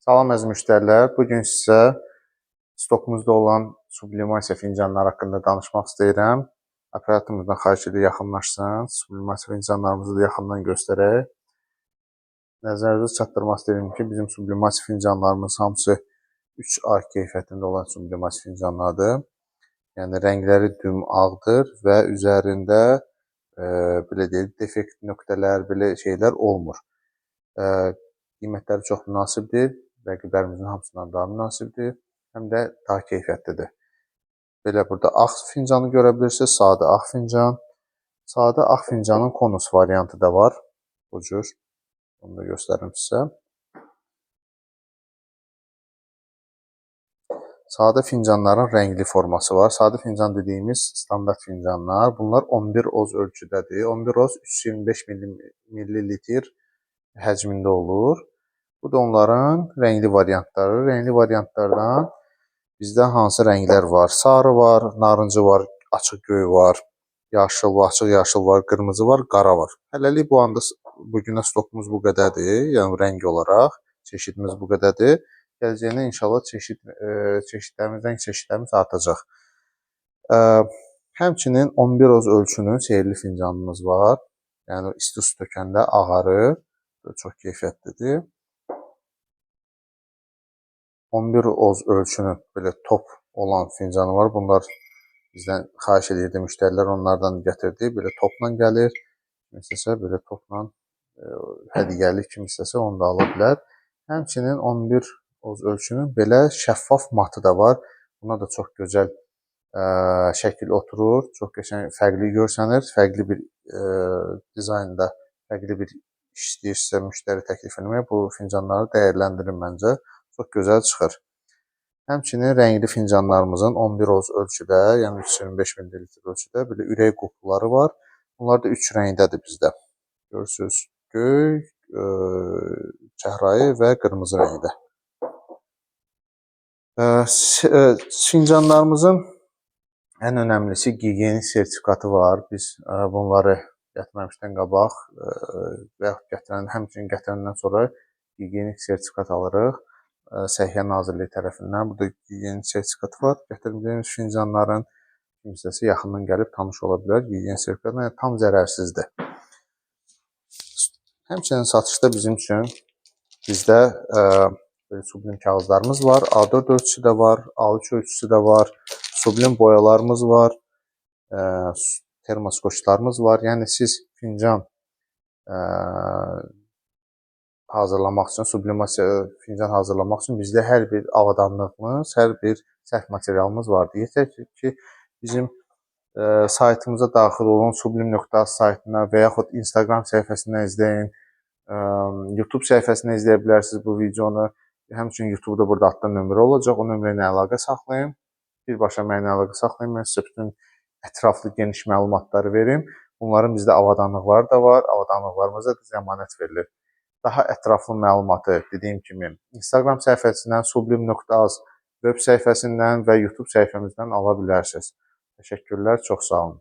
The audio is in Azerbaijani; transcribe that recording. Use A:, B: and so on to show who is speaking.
A: Salam əziz müştərilər. Bugün sizə stokumuzda olan sublimasiya fincanları haqqında danışmaq istəyirəm. Operatorumuzdan xahiş edir yaxınlaşsın. Sublimasiya fincanlarımızı da yaxından göstərək. Nəzərinizə çatdırmaq istəyirəm ki, bizim sublimasiya fincanlarımız hamısı 3A keyfiyyətində olan sublimasiya fincanlardır. Yəni rəngləri düm ağdır və üzərində belə deyək, defekt nöqtələr, belə şeylər olmur. Qiymətləri çox münasibdir. Rəqiblərimizin hamısından daha münasibdir. Həm də daha keyfiyyətlidir. Belə burada ağ fincanı görə bilirsiniz. Sadə ağ fincan. Sadə ağ fincanın konus variantı da var. Bu cür. Onu da göstərim sizə. Sadə fincanların rəngli forması var. Sadə fincan dediyimiz standart fincanlar. Bunlar 11 oz ölçüdədir. 11 oz 325 millilitr həcmində olur. Bu da onların rəngli variantları. Rəngli variantlardan bizdə hansı rənglər var? Sarı var, narıncı var, açıq göy var, yaşıl var, açıq yaşıl var, qırmızı var, qara var. Hələlik bu anda bugünə stokumuz bu qədərdir. Yəni rəng olaraq çeşidimiz bu qədərdir. Gələcəyində inşallah rəng çeşidlərimiz artacaq. Həmçinin 11 oz ölçünün sehirli fincanımız var. Yəni isti su tökəndə ağarır. Çox keyfiyyətlidir. 11 oz ölçünün belə top olan fincanı var. Bunlar bizdən xahiş edirdi müştərilər, onlardan gətirdi. Belə topla gəlir. Kim istəsə belə topla hədiyyəlik kim istəsə onu da ala bilər. Həmçinin 11 oz ölçünün belə şəffaf matı da var. Buna da çox gözəl şəkil oturur. Çox qəşəng, fərqli görsənir. Fərqli bir dizaynda, fərqli bir istəyirsə müştəri təklif etmək, bu fincanları dəyərləndirin məncə. Çox gözəl çıxır. Həmçinin rəngli fincanlarımızın 11 oz ölçüdə, yəni 325 millilitr ölçüdə belə ürək qupları var. Bunlar da 3 rəngdədir bizdə. Görürsünüz, göy, çəhrayı və qırmızı rəngdə. Fincanlarımızın ən önəmlisi gigiyenik sertifikatı var. Biz bunları gətirməmişdən qabaq və yaxud həmçinin gətirəndən sonra gigiyenik sertifikat alırıq. Səhiyyə Nazirliyi tərəfindən burada gigiyenik sertifikatı var. Gətirdiyimiz fincanların kim istəsə yaxından gəlib tanış ola bilər. Gigiyenik sertifikatı tam zərərsizdir. Həmçinin satışda bizim üçün bizdə sublim kağızlarımız var. A4 ölçüsü də var, A3 ölçüsü də var. Sublim boyalarımız var. Termoskoçlarımız var. Yəni siz fincan hazırlamaq üçün, sublimasiya fincan hazırlamaq üçün bizdə hər bir avadanlığımız, hər bir sərf materialımız vardır. Yetər ki, bizim saytımıza daxil olun, sublim.az saytına və yaxud Instagram səhifəsindən izləyin, YouTube səhifəsindən izləyə bilərsiniz bu videonu. Həmçinin YouTube'da burada adda nömrə olacaq, o nömrə ilə əlaqə saxlayın. Birbaşa mənimlə əlaqə saxlayın, mən sizə bütün ətraflı geniş məlumatları verim. Bunların bizdə avadanlıqları da var, avadanlıqlarımıza da zəmanət verilir. Daha ətraflı məlumatı dediyim kimi Instagram səhifəsindən, sublim.az web səhifəsindən və YouTube səhifəmizdən ala bilərsiniz. Təşəkkürlər, çox sağ olun.